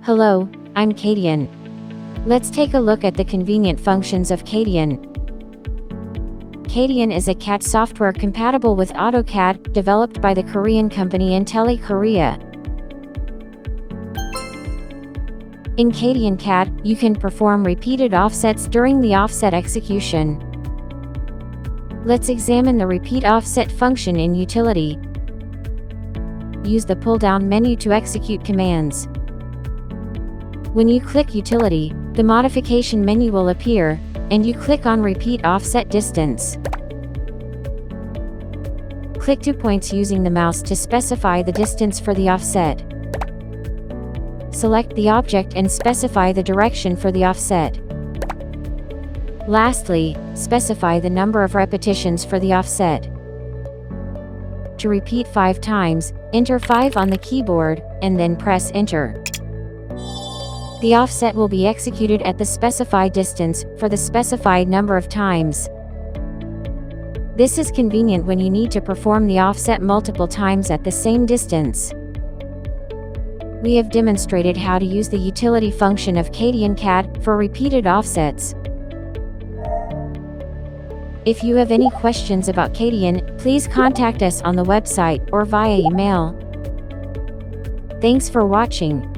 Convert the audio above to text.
Hello, I'm CADian. Let's take a look at the convenient functions of CADian. CADian is a CAD software compatible with AutoCAD, developed by the Korean company Intel Korea. In CADian CAD, you can perform repeated offsets during the offset execution. Let's examine the repeat offset function in Utility. Use the pull-down menu to execute commands. When you click Utility, the modification menu will appear, and you click on Repeat Offset Distance. Click 2 points using the mouse to specify the distance for the offset. Select the object and specify the direction for the offset. Lastly, specify the number of repetitions for the offset. To repeat 5 times, enter 5 on the keyboard, and then press Enter. The offset will be executed at the specified distance, for the specified number of times. This is convenient when you need to perform the offset multiple times at the same distance. We have demonstrated how to use the utility function of CADian CAD for repeated offsets. If you have any questions about CADian, please contact us on the website or via email. Thanks for watching.